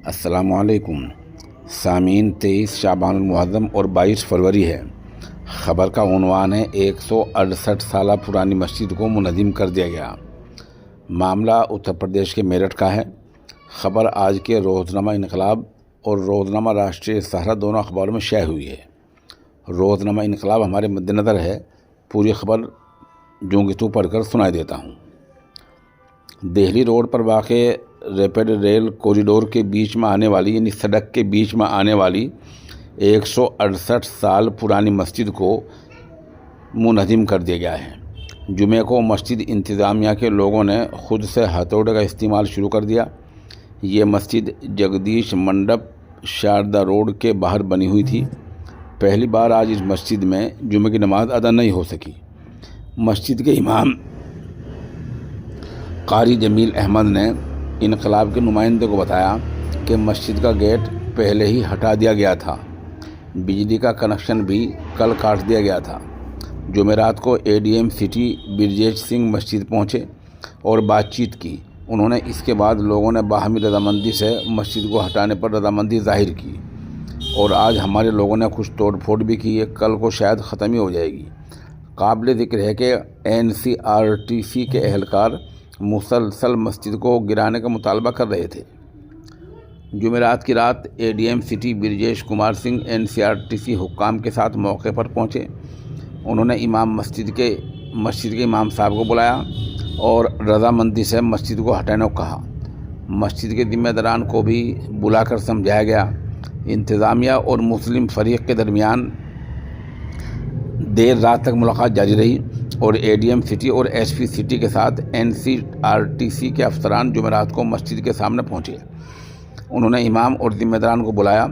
السلام علیکم سامعین، 23 شعبان المعظم اور 22 فروری ہے۔ خبر کا عنوان ہے 168 سالہ پرانی مسجد کو منہدم کر دیا گیا۔ معاملہ اتر پردیش کے میرٹھ کا ہے۔ خبر آج کے روزنامہ انقلاب اور روزنامہ راشٹریہ سہارا دونوں اخباروں میں شائع ہوئی ہے۔ روزنامہ انقلاب ہمارے مد نظر ہے، پوری خبر جوں پڑھ کر سنائی دیتا ہوں۔ دہلی روڈ پر واقع ریپڈ ریل کوریڈور کے بیچ میں آنے والی سڑک کے بیچ میں آنے والی 168 سال پرانی مسجد کو منہدم کر دیا گیا ہے۔ جمعے کو مسجد انتظامیہ کے لوگوں نے خود سے ہتھوڑے کا استعمال شروع کر دیا۔ یہ مسجد جگدیش منڈپ شاردا روڈ کے باہر بنی ہوئی تھی۔ پہلی بار آج اس مسجد میں جمعے کی نماز ادا نہیں ہو سکی۔ مسجد کے امام قاری جمیل احمد نے انقلاب کے نمائندے کو بتایا کہ مسجد کا گیٹ پہلے ہی ہٹا دیا گیا تھا، بجلی کا کنکشن بھی کل کاٹ دیا گیا تھا۔ جمعرات کو ADM سٹی برجیش سنگھ مسجد پہنچے اور بات چیت کی۔ انہوں نے اس کے بعد لوگوں نے باہمی رضامندی سے مسجد کو ہٹانے پر رضامندی ظاہر کی اور آج ہمارے لوگوں نے کچھ توڑ پھوڑ بھی کی ہے، کل کو شاید ختم ہی ہو جائے گی۔ قابل ذکر ہے کہ NCRTC کے اہلکار مسلسل مسجد کو گرانے کا مطالبہ کر رہے تھے۔ جمعرات کی رات ADM city Brijesh Kumar Singh NCRTC حکام کے ساتھ موقع پر پہنچے۔ انہوں نے مسجد کے امام صاحب کو بلایا اور رضامندی سے مسجد کو ہٹانے کو کہا۔ مسجد کے ذمہ داران کو بھی بلا کر سمجھایا گیا۔ انتظامیہ اور مسلم فریق کے درمیان دیر رات تک ملاقات جاری رہی اور ADM سٹی اور SP سٹی کے ساتھ NCRTC کے افسران جمعرات کو مسجد کے سامنے پہنچے۔ انہوں نے امام اور ذمہ داران کو بلایا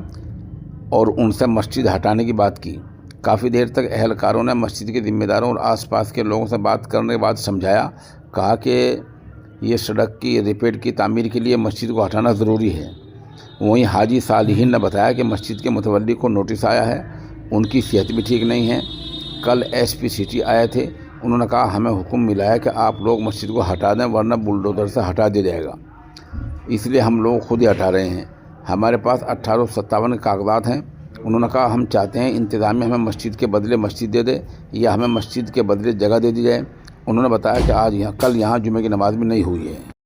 اور ان سے مسجد ہٹانے کی بات کی۔ کافی دیر تک اہلکاروں نے مسجد کے ذمہ داروں اور آس پاس کے لوگوں سے بات کرنے کے بعد سمجھایا، کہا کہ یہ سڑک کی ریپیڈ کی تعمیر کے لیے مسجد کو ہٹانا ضروری ہے۔ وہیں حاجی صالحین نے بتایا کہ مسجد کے متولی کو نوٹس آیا ہے، ان کی صحت بھی ٹھیک نہیں ہے۔ کل SP سٹی آئے تھے، انہوں نے کہا ہمیں حکم ملا ہے کہ آپ لوگ مسجد کو ہٹا دیں ورنہ بلڈوزر سے ہٹا دیا جائے گا، اس لیے ہم لوگ خود ہی ہٹا رہے ہیں۔ ہمارے پاس 1857 کے کاغذات ہیں۔ انہوں نے کہا ہم چاہتے ہیں انتظامیہ ہمیں مسجد کے بدلے مسجد دے دے یا ہمیں مسجد کے بدلے جگہ دے دی جائے۔ انہوں نے بتایا کہ کل یہاں جمعے کی نماز بھی نہیں ہوئی ہے۔